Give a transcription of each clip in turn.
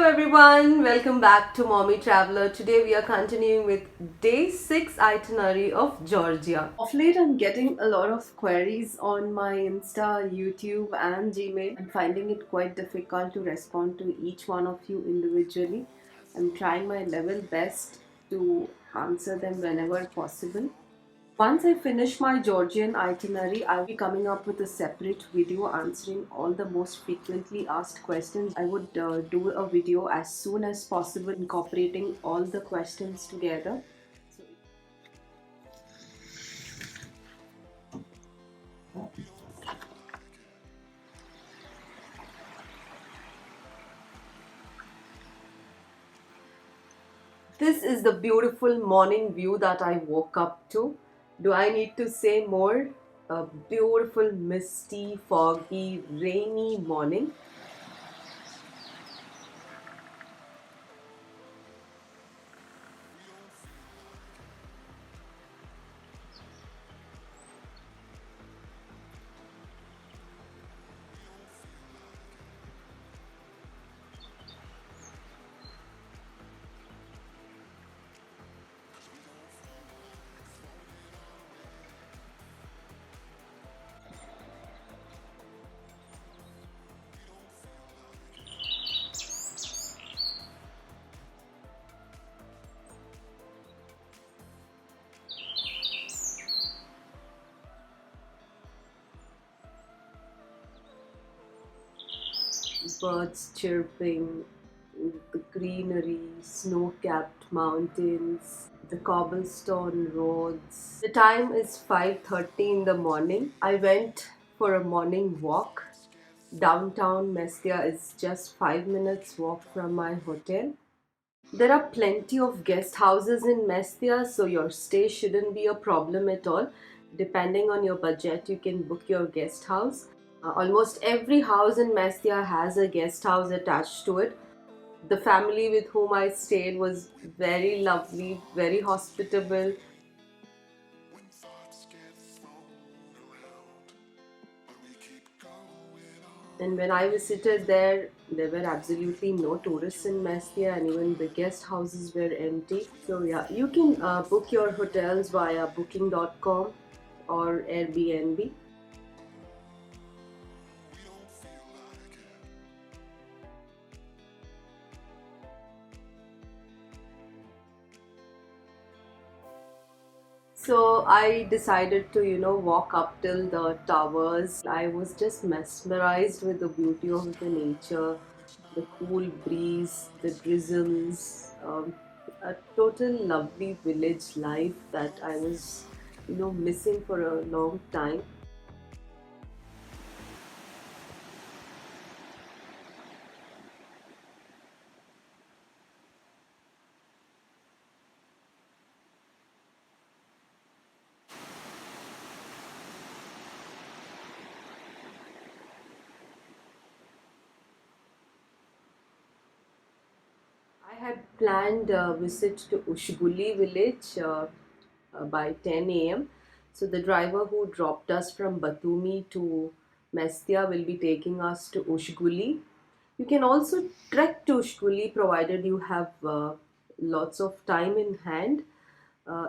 everyone, welcome back to Mommy Traveler. Today we are continuing with day 6 itinerary of Georgia. Of late I'm getting a lot of queries on my Insta, YouTube and Gmail. I'm finding it quite difficult to respond to each one of you individually. I'm trying my level best to answer them whenever possible. Once I finish my Georgian itinerary, I'll be coming up with a separate video answering all the most frequently asked questions. I would do a video as soon as possible, incorporating all the questions together. This is the beautiful morning view that I woke up to. Do I need to say more? A beautiful, misty, foggy, rainy morning. Birds chirping, the greenery, snow-capped mountains, the cobblestone roads. The time is 5:30 in the morning. I went for a morning walk. Downtown Mestia is just 5 minutes walk from my hotel. There are plenty of guest houses in Mestia, so your stay shouldn't be a problem at all. Depending on your budget, you can book your guest house. Almost every house in Mestia has a guest house attached to it. The family with whom I stayed was very lovely, very hospitable. And when I visited there were absolutely no tourists in Mestia, and even the guest houses were empty. So yeah, you can book your hotels via booking.com or Airbnb. So I decided to, walk up till the towers. I was just mesmerized with the beauty of the nature, the cool breeze, the drizzles, a total lovely village life that I was, missing for a long time. I had planned a visit to Ushguli village by 10 a.m. So the driver who dropped us from Batumi to Mestia will be taking us to Ushguli. You can also trek to Ushguli provided you have lots of time in hand.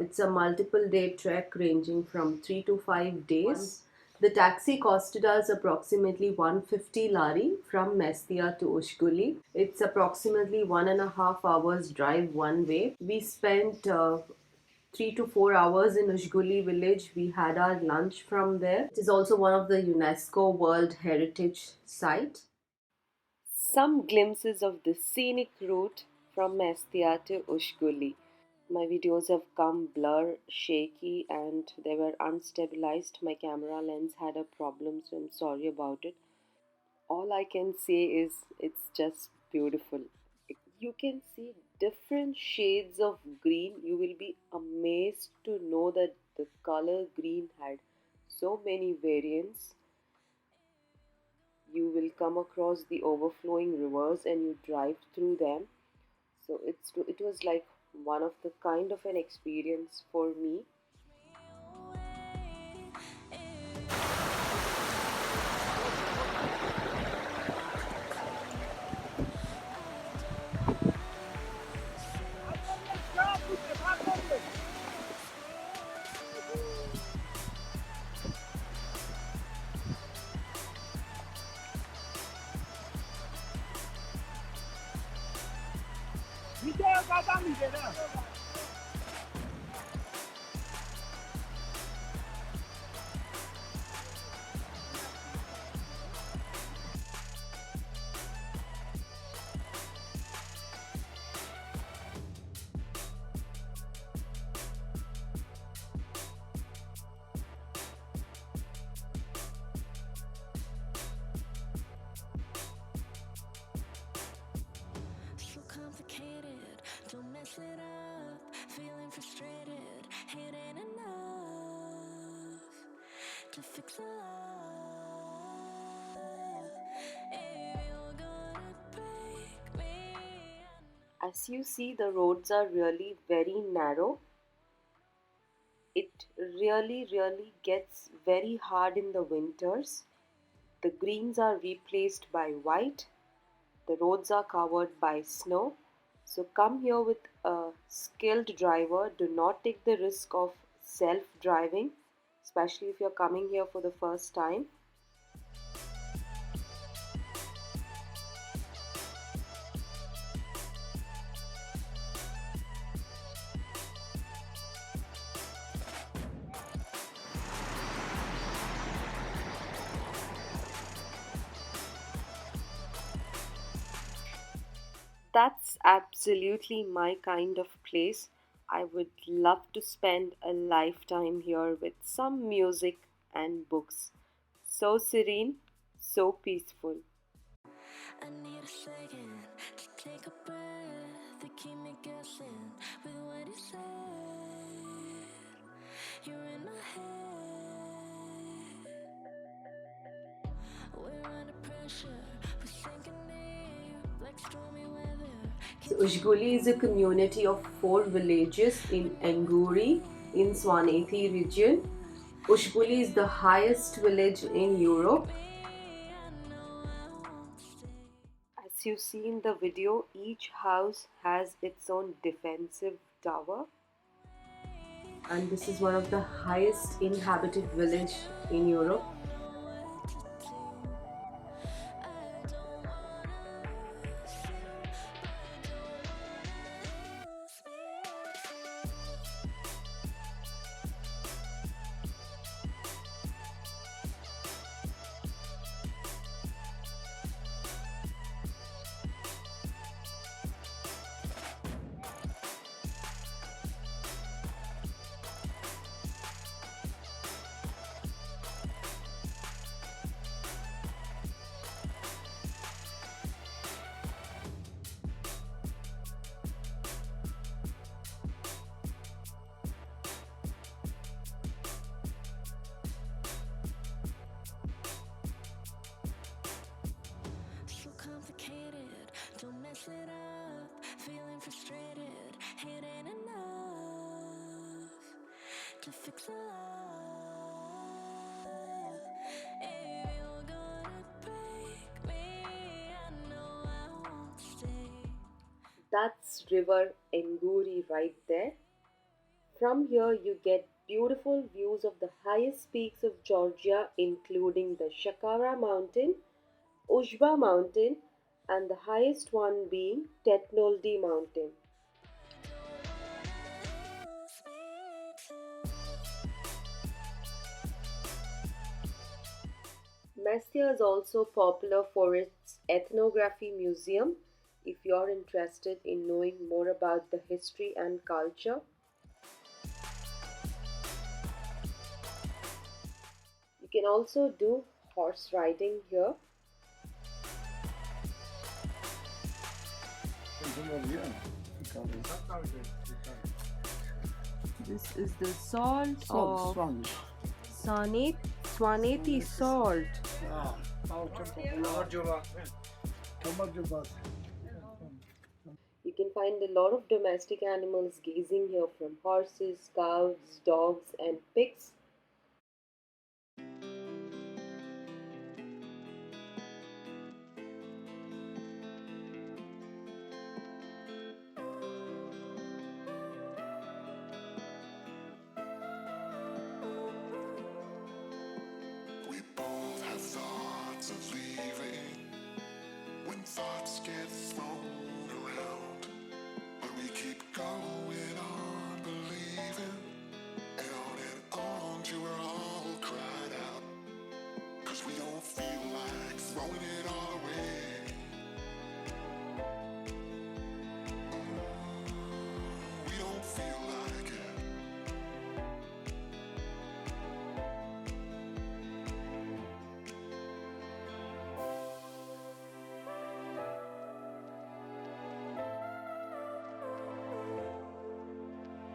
It's a multiple day trek ranging from 3 to 5 days. The taxi costed us approximately 150 lari from Mestia to Ushguli. It's approximately 1.5 hours drive one way. We spent 3 to 4 hours in Ushguli village. We had our lunch from there. It is also one of the UNESCO World Heritage Site. Some glimpses of the scenic route from Mestia to Ushguli. My videos have come blur, shaky, and they were unstabilized. My camera lens had a problem, so I'm sorry about it. All I can say is it's just beautiful. You can see different shades of green. You will be amazed to know that the color green had so many variants. You will come across the overflowing rivers and you drive through them. So it was like one of the kind of an experience for me. Don't mess it up, feeling frustrated, it ain't enough to fix a love. If you're gonna break me, As you see, the roads are really very narrow. It really gets very hard in the winters. The greens are replaced by white. The roads are covered by snow. So come here with a skilled driver. Do not take the risk of self driving, especially if you're coming here for the first time. That's absolutely my kind of place. I would love to spend a lifetime here with some music and books. So serene, so peaceful. I need a second to take a breath, to keep me guessing with what you said. You're in my head. We're under pressure, we're sinking deep like stormy weather. So Ushguli is a community of 4 villages in Anguri in Svaneti region. Ushguli is the highest village in Europe. As you see in the video, each house has its own defensive tower. And this is one of the highest inhabited village in Europe. Don't mess it up, feeling frustrated, it ain't enough to fix a love. If you're gonna break me, I know I won't stay. That's River Enguri right there. From here you get beautiful views of the highest peaks of Georgia, including the Shakara mountain, Ushba mountain, and the highest one being Tetnoldi mountain. Mestia is also popular for its ethnography museum. If you're interested in knowing more about the history and culture, you can also do horse riding here. This is the salt of Svaneti salt. You can find a lot of domestic animals gazing here, from horses, cows, dogs, and pigs. We both have thoughts of leaving when thoughts get thrown around, but we keep feel like it.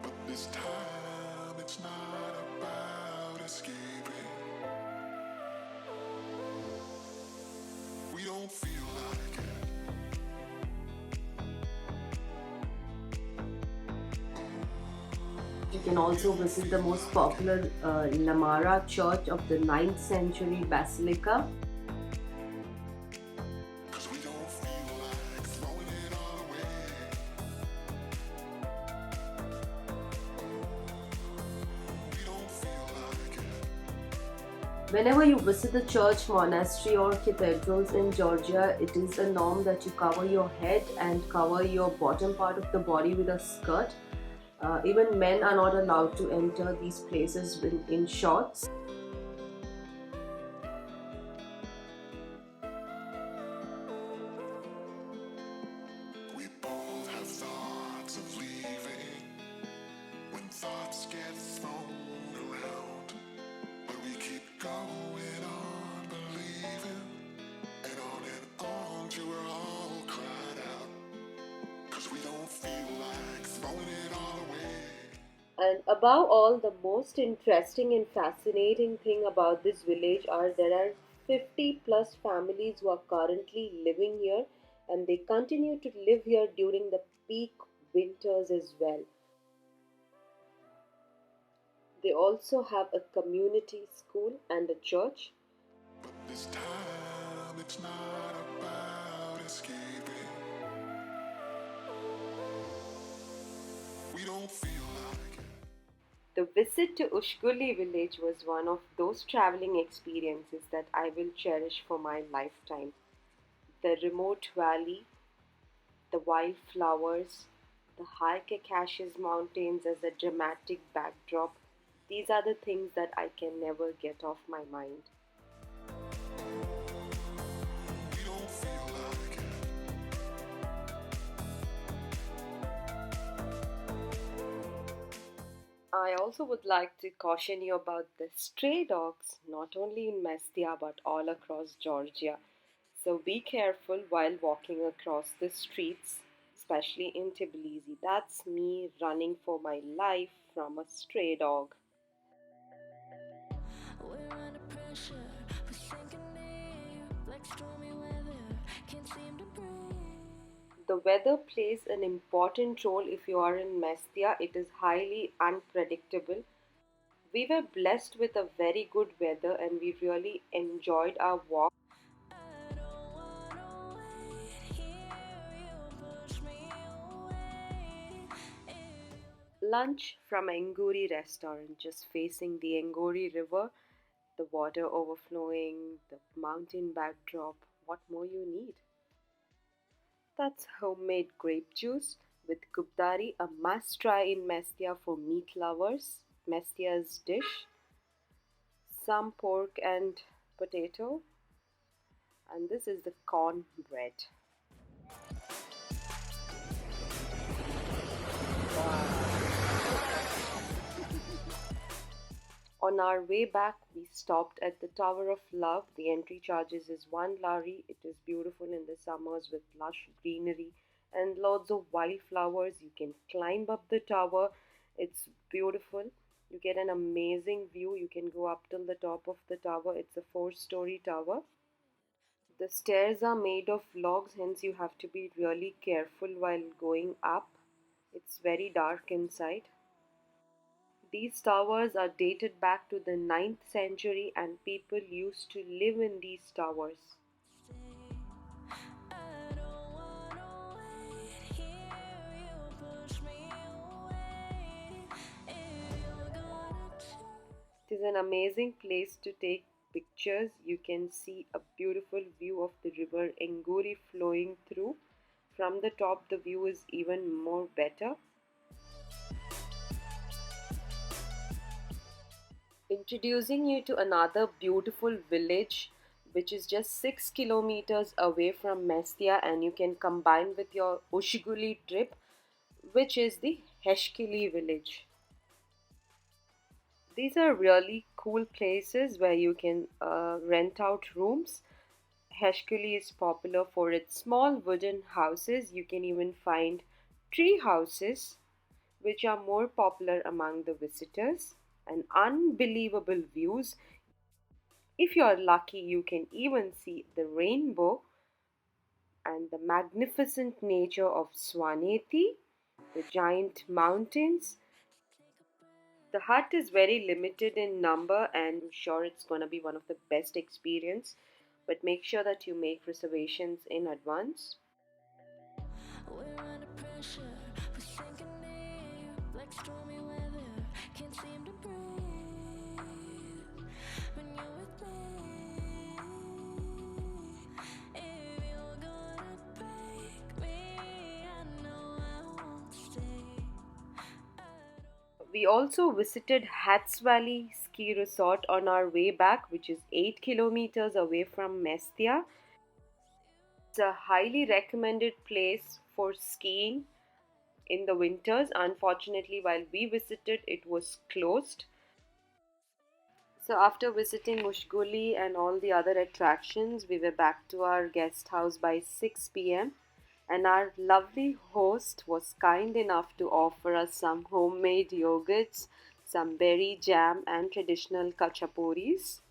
But this time it's not about escaping. We don't feel like it. You can also visit the most popular Lamara church of the 9th century basilica. Cause we don't feel like throwing it all away. We don't feel like it. Whenever you visit the church, monastery, or cathedrals in Georgia, it is a norm that you cover your head and cover your bottom part of the body with a skirt. Even men are not allowed to enter these places in shorts. We both have thoughts of leaving when thoughts get thrown around. But we keep going on believing and on till we're all cried out. Cause we don't feel like throwing it all away. And above all, the most interesting and fascinating thing about this village are there are 50 plus families who are currently living here, and they continue to live here during the peak winters as well. They also have a community school and a church. But this time it's not about escaping. We don't feel like it. The visit to Ushguli village was one of those traveling experiences that I will cherish for my lifetime. The remote valley, the wildflowers, the high Caucasus Mountains as a dramatic backdrop, these are the things that I can never get off my mind. We don't feel like it. I also would like to caution you about the stray dogs, not only in Mestia but all across Georgia. So be careful while walking across the streets, especially in Tbilisi. That's me running for my life from a stray dog. We're under pressure, we're sinking deep, like stormy weather, can't seem to breathe. The weather plays an important role if you are in Mestia. It is highly unpredictable. We were blessed with a very good weather and we really enjoyed our walk. I don't wanna wait here, you push me away. Lunch from Anguri restaurant just facing the Anguri river, the water overflowing, the mountain backdrop. What more you need? That's homemade grape juice with gubdari, a must try in Mestia for meat lovers. Mestia's dish, some pork and potato, and this is the corn bread. On our way back, we stopped at the Tower of Love. The entry charges is 1 lari. It is beautiful in the summers with lush greenery and lots of wildflowers. You can climb up the tower. It's beautiful. You get an amazing view. You can go up till the top of the tower. It's a 4-story tower. The stairs are made of logs, hence you have to be really careful while going up. It's very dark inside. These towers are dated back to the 9th century and people used to live in these towers. I don't wanna wait here, you push me away. If you're gonna It is an amazing place to take pictures. You can see a beautiful view of the river Enguri flowing through. From the top, the view is even more better. Introducing you to another beautiful village which is just 6 kilometers away from Mestia, and you can combine with your Ushguli trip, which is the Ushguli village. These are really cool places where you can rent out rooms. Ushguli is popular for its small wooden houses. You can even find tree houses, which are more popular among the visitors, and unbelievable views. If you're lucky, you can even see the rainbow and the magnificent nature of Svaneti, the giant mountains. The hut is very limited in number, and I'm sure it's going to be one of the best experience, but make sure that you make reservations in advance. We're under pressure, we're sinking deep like stormy weather. Can't seem to breathe when you're with me. If you're gonna break me, I know I won't stay. We also visited Hats Valley Ski Resort on our way back, which is 8 kilometers away from Mestia. It's a highly recommended place for skiing in the winters. Unfortunately, while we visited, it was closed. So, after visiting Ushguli and all the other attractions, we were back to our guest house by 6 p.m. And our lovely host was kind enough to offer us some homemade yogurts, some berry jam, and traditional kachaporis.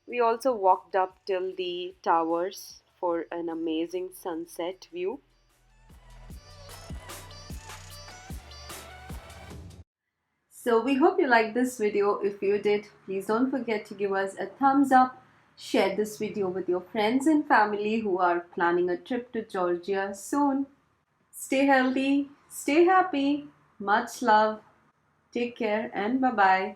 We also walked up till the towers for an amazing sunset view. So we hope you liked this video. If you did, please don't forget to give us a thumbs up. Share this video with your friends and family who are planning a trip to Georgia soon. Stay healthy, stay happy, much love, take care, and bye bye.